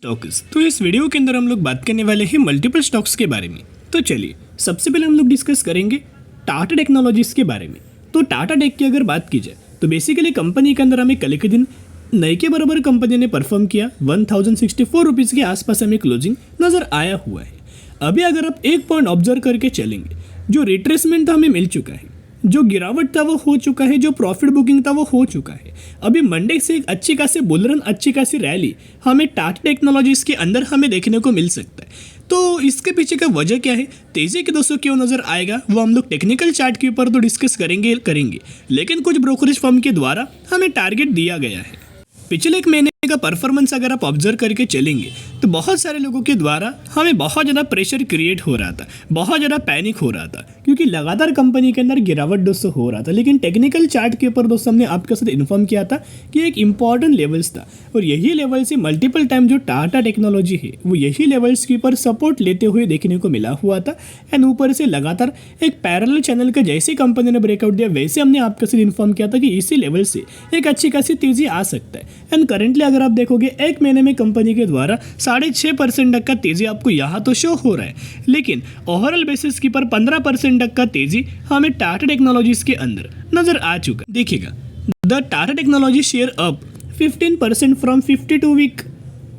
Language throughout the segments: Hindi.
स्टॉक्स। तो इस वीडियो के अंदर हम लोग बात करने वाले हैं मल्टीपल स्टॉक्स के बारे में। तो चलिए सबसे पहले हम लोग डिस्कस करेंगे टाटा टेक्नोलॉजीज के बारे में। तो टाटा टेक की अगर बात की जाए तो बेसिकली कंपनी के अंदर हमें कल के दिन नए के बराबर कंपनी ने परफॉर्म किया। 1064 रुपीज़ के आसपास हमें क्लोजिंग नज़र आया हुआ है। अभी अगर आप एक पॉइंट ऑब्जर्व करके चलेंगे, जो रिट्रेसमेंट था हमें मिल चुका है, जो गिरावट था वो हो चुका है, जो प्रॉफिट बुकिंग था वो हो चुका है। अभी मंडे से एक अच्छी खासी बुल रन, अच्छी खासी रैली हमें टाटा टेक्नोलॉजीज के अंदर हमें देखने को मिल सकता है। तो इसके पीछे का वजह क्या है, तेजी के दोस्तों क्यों नजर आएगा, वो हम लोग टेक्निकल चार्ट के ऊपर तो डिस्कस करेंगे, लेकिन कुछ ब्रोकरेज फर्म के द्वारा हमें टारगेट दिया गया है। पिछले एक महीने का परफॉर्मेंस अगर आप ऑब्जर्व करके चलेंगे तो बहुत सारे लोगों के द्वारा हमें बहुत ज़्यादा प्रेशर क्रिएट हो रहा था, बहुत ज़्यादा पैनिक हो रहा था, क्योंकि लगातार कंपनी के अंदर गिरावट दोस्तों हो रहा था। लेकिन टेक्निकल चार्ट के ऊपर दोस्तों हमने आपके साथ इन्फॉर्म किया था कि एक इंपॉर्टेंट लेवल्स था, और यही लेवल से मल्टीपल टाइम जो टाटा टेक्नोलॉजी है वो यही लेवल्स के ऊपर सपोर्ट लेते हुए देखने को मिला हुआ था। एंड ऊपर से लगातार एक पैरेलल चैनल का जैसे कंपनी ने ब्रेकआउट दिया वैसे हमने आपके साथ इन्फॉर्म किया था कि इसी लेवल से एक अच्छी खासी तेजी आ सकता है। एंड करेंटली अगर आप देखोगे एक महीने में कंपनी के द्वारा 6.5% तक का तेजी आपको यहाँ तो शो हो रहा है, लेकिन ओवरऑल बेसिस की पर 15% तक का तेजी हमें टाटा टेक्नोलॉजीज के अंदर नजर आ चुका है। देखिएगा, the Tata technology share up 15% from 52 week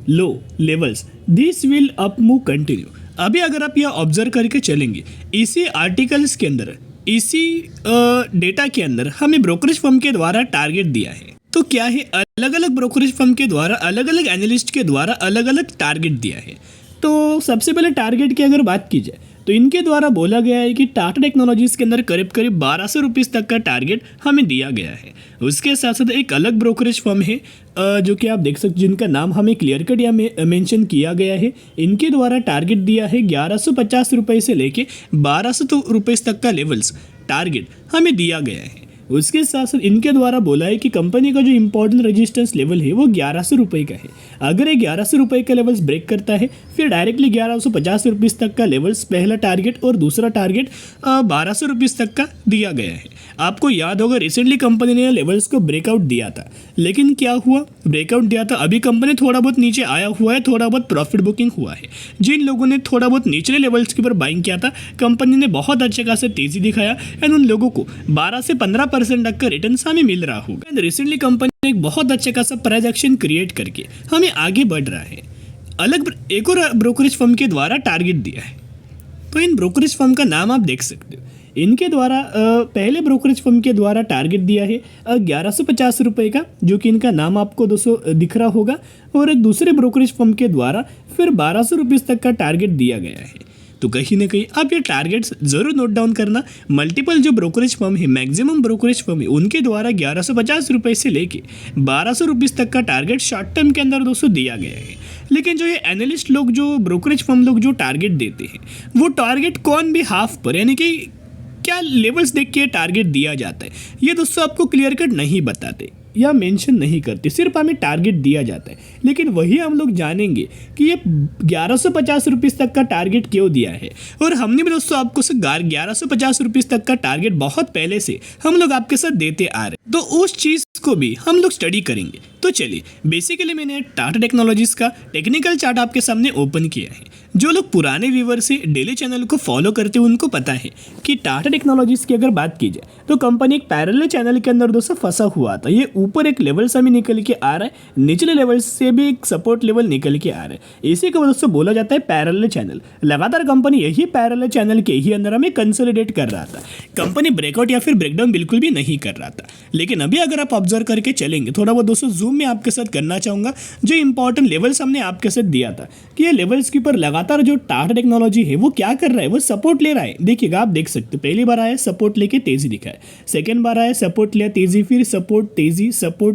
low levels, this will up move continue. अभी अगर आप यह ऑब्जर्व करके चलेंगे, इसी आर्टिकल्स के अंदर, इसी डेटा के अंदर हमें ब्रोकरेज फर्म के द्वारा टारगेट दिया है। तो क्या है, अलग अलग ब्रोकरेज फर्म के द्वारा, अलग अलग एनालिस्ट के द्वारा अलग अलग टारगेट दिया है। तो सबसे पहले टारगेट की अगर बात की जाए तो इनके द्वारा बोला गया है कि टाटा टेक्नोलॉजीज के अंदर करीब 1200 रुपीज़ तक का टारगेट हमें दिया गया है। उसके साथ साथ एक अलग ब्रोकरेज फर्म है जो कि आप देख सकते, जिनका नाम हमें क्लियर कट या मेंशन किया गया है। इनके द्वारा टारगेट दिया है 1150 रुपये से लेके 1200 रुपये तक का लेवल्स टारगेट हमें दिया गया है। उसके साथ साथ इनके द्वारा बोला है कि कंपनी का जो इंपॉर्टेंट रेजिस्टेंस लेवल है वो 1100 रुपये का है। अगर ये 1100 रुपये का लेवल्स ब्रेक करता है फिर डायरेक्टली 1150 रुपीज़ तक का लेवल्स पहला टारगेट, और दूसरा टारगेट 1200 रुपीज़ तक का दिया गया है। आपको याद होगा रिसेंटली कंपनी ने लेवल्स को ब्रेकआउट दिया था, लेकिन क्या हुआ, ब्रेकआउट दिया था, अभी कंपनी थोड़ा बहुत नीचे आया हुआ है, थोड़ा बहुत प्रॉफिट बुकिंग हुआ है। जिन लोगों ने थोड़ा बहुत निचले लेवल्स के ऊपर बाइंग किया था, कंपनी ने बहुत अच्छे खासे तेजी दिखाया एंड उन लोगों को 12 से 15% तक का रिटर्न हमें मिल रहा होगा। एंड रिसेंटली कंपनी ने एक बहुत अच्छे खासा प्राइस एक्शन क्रिएट करके हमें आगे बढ़ रहा है। अलग एक और ब्रोकरेज फर्म के द्वारा टारगेट दिया है, तो इन ब्रोकरेज फर्म का नाम आप देख सकते हो। इनके द्वारा पहले ब्रोकरेज फर्म के द्वारा टारगेट दिया है 1150 रुपये का, जो कि इनका नाम आपको दोस्तों दिख रहा होगा, और एक दूसरे ब्रोकरेज फर्म के द्वारा फिर 1200 रुपीज़ तक का टारगेट दिया गया है। तो कहीं ना कहीं आप ये टारगेट्स जरूर नोट डाउन करना। मल्टीपल जो ब्रोकरेज फर्म है, मैक्सिमम ब्रोकरेज फर्म है, उनके द्वारा 1150 रुपये से लेके 1200 रुपीज़ तक का टारगेट शॉर्ट टर्म के अंदर दोस्तों दिया गया है। लेकिन जो ये एनालिस्ट लोग, जो ब्रोकरेज फर्म लोग जो टारगेट देते हैं, वो टारगेट कौन भी हाफ पर, यानी कि क्या लेवल्स देख के टारगेट दिया जाता है, ये दोस्तों आपको क्लियर कट नहीं बताते या मेंशन नहीं करते, सिर्फ हमें टारगेट दिया जाता है। लेकिन वही हम लोग जानेंगे कि ये 1150 रुपीज़ तक का टारगेट क्यों दिया है, और हमने भी दोस्तों आपको 1150 रुपीज़ तक का टारगेट बहुत पहले से हम लोग आपके साथ देते आ रहे हैं, तो उस चीज़ को भी हम लोग स्टडी करेंगे। तो चलिए, बेसिकली मैंने टाटा टेक्नोलॉजीज का टेक्निकल चार्ट आपके सामने ओपन किया है। जो लोग पुराने व्यूवर से डेली चैनल को फॉलो करते हैं उनको पता है कि टाटा टेक्नोलॉजीज की अगर बात की जाए तो कंपनी एक पैरेलल चैनल के अंदर दोस्तों फंसा हुआ था। ये ऊपर एक लेवल से भी निकल के आ रहा है, निचले लेवल से भी एक सपोर्ट लेवल निकल के आ रहा है। इसी को दोस्तों बोला जाता है पैरेलल चैनल। लगातार कंपनी यही पैरेलल चैनल के ही अंदर हमें कंसोलिडेट कर रहा था। कंपनी ब्रेकआउट या फिर ब्रेकडाउन बिल्कुल भी नहीं कर रहा था। लेकिन अभी अगर आप ऑब्जर्व करके चलेंगे, थोड़ा बहुत दोस्तों जूम में आपके साथ करना चाहूँगा, जो इंपॉर्टेंट लेवल्स हमने आपके साथ दिया था कि ये लेवल्स के ऊपर लगातार जो टाटा टेक्नोलॉजी है वो क्या कर रहा है, वो सपोर्ट ले रहा है। देखिएगा, आप देख सकते हो, पहली बार आया सपोर्ट लेके तेजी दिखाया, सेकेंड बार आया सपोर्ट लिया तेजी, फिर सपोर्ट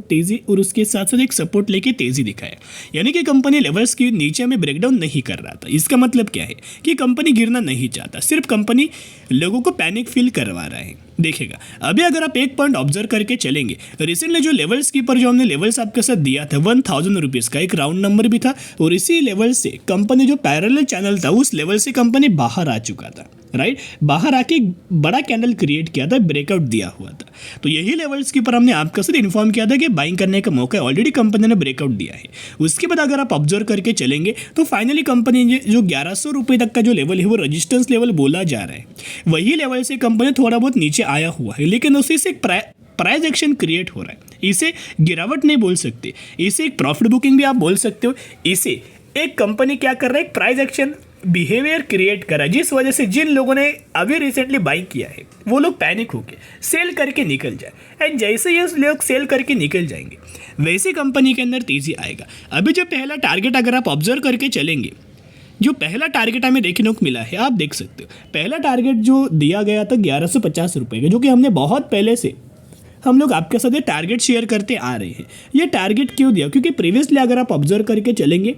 तेजी, और उसके साथ साथ एक सपोर्ट लेके तेजी दिखाया। यानी कि कंपनी लेवल्स के नीचे में ब्रेकडाउन नहीं कर रहा था। इसका मतलब क्या है कि कंपनी गिरना नहीं चाहता, सिर्फ कंपनी लोगों को पैनिक फील करवा रहा है। देखिएगा, अभी अगर आप एक पॉइंट ऑब्जर्व करके चलेंगे, रिसेंटली जो लेवल्स की पर जो हमने लेवल्स आपके साथ दिया था 1000 रुपीज़ का एक राउंड नंबर भी था, और इसी लेवल से कंपनी जो पैरेलल चैनल था उस लेवल से कंपनी बाहर आ चुका था। राइट, बाहर आके एक बड़ा कैंडल क्रिएट किया था, ब्रेकआउट दिया हुआ था। तो यही लेवल्स के ऊपर हमने आपका साथ इन्फॉर्म किया था कि बाइंग करने का मौका ऑलरेडी कंपनी ने ब्रेकआउट दिया है। उसके बाद अगर आप ऑब्जर्व करके चलेंगे तो फाइनली कंपनी ने जो 1100 रुपये तक का जो लेवल है वो रजिस्टेंस लेवल बोला जा रहा है, वही लेवल से कंपनी थोड़ा बहुत नीचे आया हुआ है, लेकिन उसी से एक प्राइस एक्शन क्रिएट हो रहा है। इसे गिरावट नहीं बोल सकते, इसे एक प्रॉफिट बुकिंग भी आप बोल सकते हो। इसे एक कंपनी क्या कर रहा है, एक प्राइस एक्शन बिहेवियर क्रिएट करा, जिस वजह से जिन लोगों ने अभी रिसेंटली बाई किया है वो लोग पैनिक होके सेल करके निकल जाए, एंड जैसे ये लोग सेल करके निकल जाएंगे वैसे कंपनी के अंदर तेजी आएगा। अभी जो पहला टारगेट अगर आप ऑब्जर्व करके चलेंगे, जो पहला टारगेट हमें देखने को मिला है, आप देख सकते हो पहला टारगेट जो दिया गया था 1150 रुपये का, जो कि हमने बहुत पहले से हम लोग आपके साथ ये टारगेट शेयर करते आ रहे हैं। ये टारगेट क्यों दिया, क्योंकि प्रीवियसली अगर आप ऑब्जर्व करके चलेंगे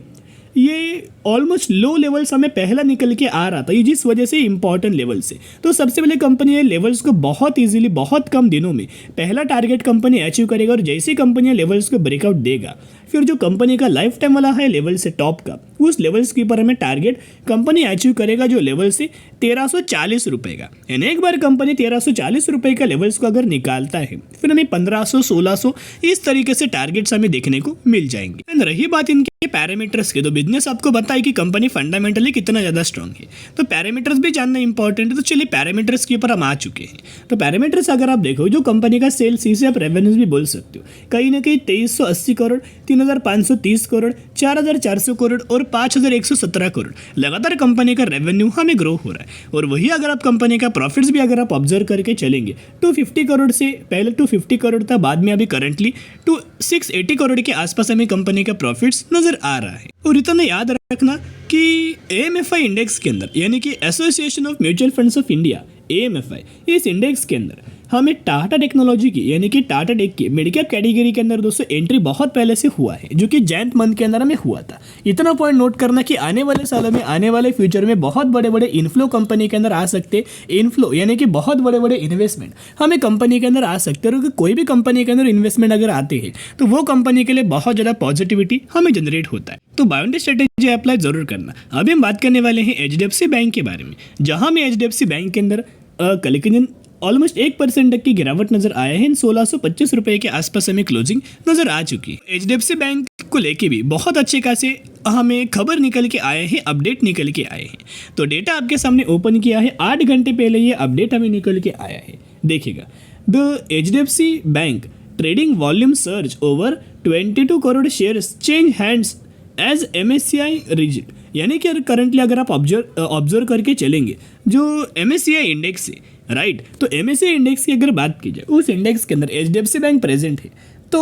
ये ऑलमोस्ट लो लेवल्स हमें पहला निकल के आ रहा था, ये जिस वजह से इंपॉर्टेंट लेवल से। तो सबसे पहले कंपनी ये लेवल्स को बहुत इजीली बहुत कम दिनों में पहला टारगेट कंपनी अचीव करेगा, और जैसे ही कंपनी लेवल्स को ब्रेकआउट देगा फिर जो कंपनी का लाइफ टाइम वाला है लेवल से टॉप का, उस लेवल्स के ऊपर हमें टारगेट कंपनी अचीव करेगा जो लेवल से 1340 रुपये का। यानी एक बार कंपनी 1340 रुपये का लेवल्स को अगर निकालता है फिर हमें 1500 1600 इस तरीके से टारगेट्स हमें देखने को मिल जाएंगे। एंड रही बात इनके पैरामीटर्स के, तो बिजनेस आपको बताए कि कंपनी फंडामेंटली कितना ज़्यादा स्ट्रांग है, तो पैरामीटर्स भी जानना इंपॉर्टेंट है। तो चलिए पैरामीटर्स के ऊपर हम आ चुके हैं। तो पैरामीटर्स अगर आप देखो, जो कंपनी का सेल्स, इसे आप रेवेन्यूज भी बोल सकते हो, कहीं ना कहीं 2380 करोड़, 3530 करोड़, 4400 करोड़ और 5117 करोड़ लगातार कंपनी का रेवेन्यू हमें ग्रो हो रहा है। और वही अगर आप कंपनी का प्रॉफिट्स भी अगर आप ऑब्जर्व करके चलेंगे, 250 करोड़ से पहले 250 करोड़ था, बाद में अभी करंटली 680 करोड़ के आसपास हमें कंपनी का प्रॉफिट्स नजर आ रहा है। और इतना याद रखना कि AMFI इंडेक्स के अंदर, यानी कि association of mutual funds of India, AMFI, इस इंडेक्स के अंदर हमें टाटा टेक्नोलॉजी की, यानी कि टाटा टेक की मिड कैप कैटेगरी के अंदर दोस्तों एंट्री बहुत पहले से हुआ है, जो कि जैन मंथ के अंदर हमें हुआ था। इतना पॉइंट नोट करना कि आने वाले सालों में, आने वाले फ्यूचर में बहुत बड़े बड़े इनफ्लो कंपनी के अंदर आ सकते, इनफ्लो यानी कि बहुत बड़े बड़े इन्वेस्टमेंट हमें कंपनी के अंदर आ सकते हैं। और कोई भी कंपनी के अंदर इन्वेस्टमेंट अगर आते हैं तो वो कंपनी के लिए बहुत ज़्यादा पॉजिटिविटी हमें जनरेट होता है। तो बाय एंड स्ट्रेटेजी अप्लाई जरूर करना। अभी हम बात करने वाले हैं HDFC बैंक के बारे में, जहां में HDFC बैंक के अंदर कल के दिन ऑलमोस्ट 1% तक की गिरावट नजर आया है। 1625 रुपये के आसपास हमें क्लोजिंग नजर आ चुकी है। HDFC बैंक को लेके भी बहुत अच्छे खासे हमें खबर निकल के आए हैं, अपडेट निकल के आए हैं। तो डेटा आपके सामने ओपन किया है, 8 घंटे पहले ये अपडेट हमें निकल के आया है। देखिएगा, the HDFC bank trading volume surge over 22 crore shares change hands as MSCI rejig. यानी कि करंटली अगर आप ऑब्जर्व करके चलेंगे, जो MSCI इंडेक्स है, राइट, तो MSCI इंडेक्स की अगर बात की जाए, उस इंडेक्स के अंदर HDFC बैंक प्रेजेंट है। तो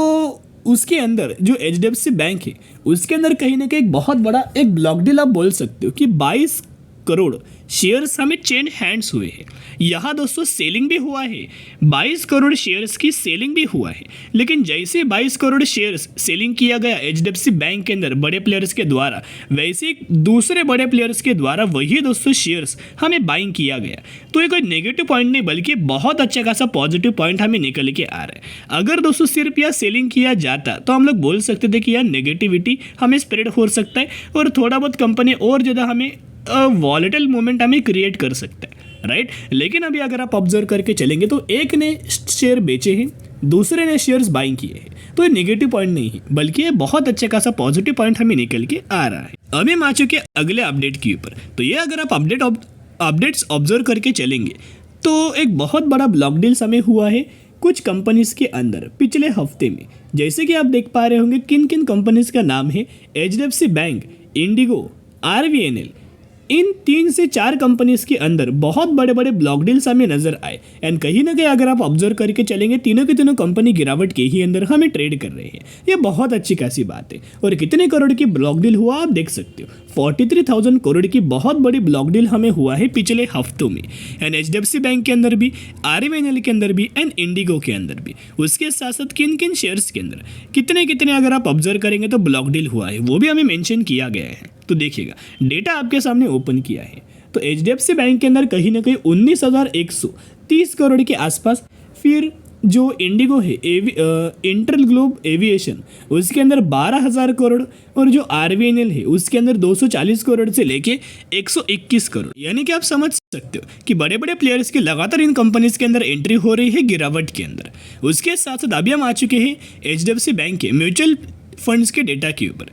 उसके अंदर जो HDFC बैंक है उसके अंदर कहीं ना कहीं एक बहुत बड़ा एक ब्लॉक डील आप बोल सकते हो कि 22 करोड़ शेयर्स हमें चेंज हैंड्स हुए हैं। यहाँ दोस्तों सेलिंग भी हुआ है, 22 करोड़ शेयर्स की सेलिंग भी हुआ है। लेकिन जैसे 22 करोड़ शेयर्स सेलिंग किया गया HDFC बैंक के अंदर बड़े प्लेयर्स के द्वारा, वैसे दूसरे बड़े प्लेयर्स के द्वारा वही दोस्तों शेयर्स हमें बाइंग किया गया। तो ये कोई नेगेटिव पॉइंट नहीं, बल्कि बहुत अच्छा खासा पॉजिटिव पॉइंट हमें निकल के आ रहा है। अगर दोस्तों सिर्फ यह सेलिंग किया जाता तो हम लोग बोल सकते थे कि यह नेगेटिविटी हमें स्प्रेड हो सकता है और थोड़ा बहुत कंपनी और ज़्यादा हमें वॉलेटाइल मोमेंट हमें क्रिएट कर सकता है, राइट। लेकिन अभी अगर आप ऑब्जर्व करके चलेंगे तो एक ने शेयर बेचे हैं, दूसरे ने शेयर्स बाइंग किए हैं। तो ये नेगेटिव पॉइंट नहीं है, बल्कि ये बहुत अच्छा खासा पॉजिटिव पॉइंट हमें निकल के आ रहा है। अभी हम आ चुके अगले अपडेट के ऊपर। तो ये अगर आप अपडेट्स ऑब्जर्व करके चलेंगे तो एक बहुत बड़ा ब्लॉक डील्स हमें हुआ है कुछ कंपनीज के अंदर पिछले हफ्ते में। जैसे कि आप देख पा रहे होंगे किन किन कंपनीज का नाम है, HDFC बैंक, इंडिगो, RVNL, इन 3 से 4 कंपनीज के अंदर बहुत बड़े बड़े ब्लॉक डील्स हमें नजर आए। एंड कहीं ना कहीं अगर आप ऑब्जर्व करके चलेंगे, तीनों के तीनों कंपनी गिरावट के ही अंदर हमें ट्रेड कर रहे हैं। ये बहुत अच्छी खासी बात है। और कितने करोड़ की ब्लॉक डील हुआ आप देख सकते हो, 43,000 करोड़ की बहुत बड़ी ब्लॉक डील हमें हुआ है पिछले हफ्तों में। एंड HDFC बैंक के अंदर भी, RVNL के अंदर भी, एंड इंडिगो के अंदर भी। उसके साथ साथ किन किन शेयर्स के अंदर कितने कितने अगर आप ऑब्जर्व करेंगे तो ब्लॉक डील हुआ है, वो भी हमें मेंशन किया गया है। तो देखिएगा, डेटा आपके सामने ओपन किया है। तो HDFC बैंक के अंदर कहीं ना कहीं 19,130 करोड़ के आसपास, फिर जो इंडिगो है इंटर ग्लोब एविएशन, उसके अंदर 12,000 करोड़, और जो आरवीएनएल है उसके अंदर 240 करोड़ से लेके 121 करोड़। यानी कि आप समझ सकते हो कि बड़े बड़े प्लेयर्स की लगातार इन कंपनीज के अंदर एंट्री हो रही है गिरावट के अंदर। उसके साथ साथ अभी हम आ चुके हैं HDFC बैंक के म्यूचुअल फंड्स के डेटा के ऊपर।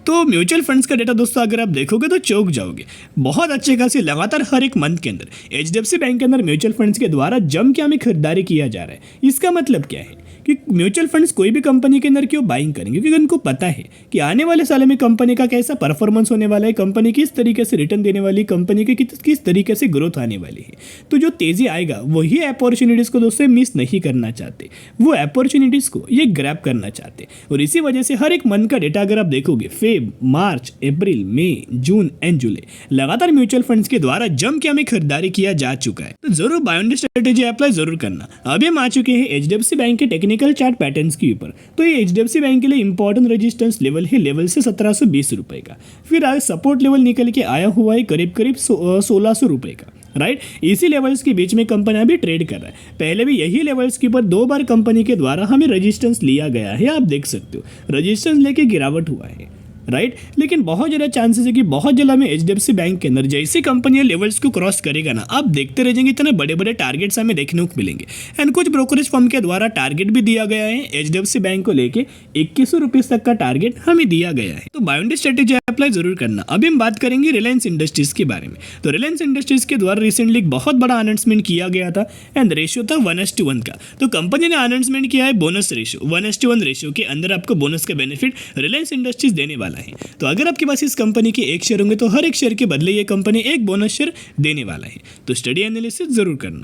तो म्यूचुअल फंड्स का डेटा दोस्तों अगर आप देखोगे तो चौंक जाओगे। बहुत अच्छे खासे लगातार हर एक मंथ के अंदर HDFC बैंक के अंदर म्यूचुअल फंड्स के द्वारा जम के हमें खरीदारी किया जा रहा है। इसका मतलब क्या है कि म्यूचुअल फंड्स कोई भी कंपनी के अंदर क्यों बाइंग करेंगे, क्योंकि उनको पता है कि आने वाले साल में कंपनी का कैसा परफॉर्मेंस होने वाला है, कंपनी किस तरीके से रिटर्न देने वाली, कंपनी की किस तरीके से ग्रोथ आने वाली है। तो जो तेजी आएगा वही अपॉर्चुनिटीज़ को दोस्तों मिस नहीं करना चाहते, वो अपॉर्चुनिटीज़ को ये ग्रैब करना चाहते। और इसी वजह से हर एक मंथ का डेटा अगर आप देखोगे, Feb, March, April, May, June and जुलाई लगातार म्यूचुअल फंड्स के द्वारा जम के हमें खरीदारी किया जा चुका है। तो जरूर बाय ऑन स्ट्रेटेजी अप्लाई जरूर करना। अभी हम आ चुके हैं HDFC बैंक के टेक्निकल चार्ट पैटर्न्स के ऊपर। तो ये HDFC बैंक के लिए इंपॉर्टेंट रेजिस्टेंस लेवल है लेवल से 1720 रुपए का। फिर आज सपोर्ट लेवल निकल के आया हुआ है करीब 1600 रुपए का, राइट। इसी लेवल्स के बीच में कंपनी अभी ट्रेड कर रहा है। पहले भी यही लेवल्स के ऊपर 2 बार कंपनी के द्वारा हमें रेजिस्टेंस लिया गया है, आप देख सकते हो रेजिस्टेंस लेके गिरावट हुआ है, राइट। लेकिन बहुत ज़्यादा चांसेस है कि बहुत जल्द हमें HDFC बैंक के अंदर जैसे कंपनी लेवल्स को क्रॉस करेगा ना, आप देखते रह जाएंगे इतने बड़े बड़े टारगेट्स हमें देखने को मिलेंगे। एंड कुछ ब्रोकरेज फर्म के द्वारा टारगेट भी दिया गया है HDFC बैंक को लेके 2100 रुपीज़ तक का टारगेट हमें दिया गया है। तो बाय ऑन स्ट्रेटेजी अप्लाई जरूर करना। अभी हम बात करेंगे रिलायंस इंडस्ट्रीज के बारे में। तो रिलायंस इंडस्ट्रीज के द्वारा रिसेंटली एक बहुत बड़ा अनाउंसमेंट किया गया था एंड रेशियो था 1:1 का। तो कंपनी ने अनाउंसमेंट किया है बोनस रेशियो 1:1 रेशियो के अंदर आपको बोनस का बेनिफिट रिलायंस इंडस्ट्रीज देने वाला है। तो अगर आपके पास इस कंपनी के 1 शेयर होंगे तो हर 1 शेयर के बदले ये कंपनी 1 बोनस शेयर देने वाला है। तो स्टडी एनालिसिस जरूर करना।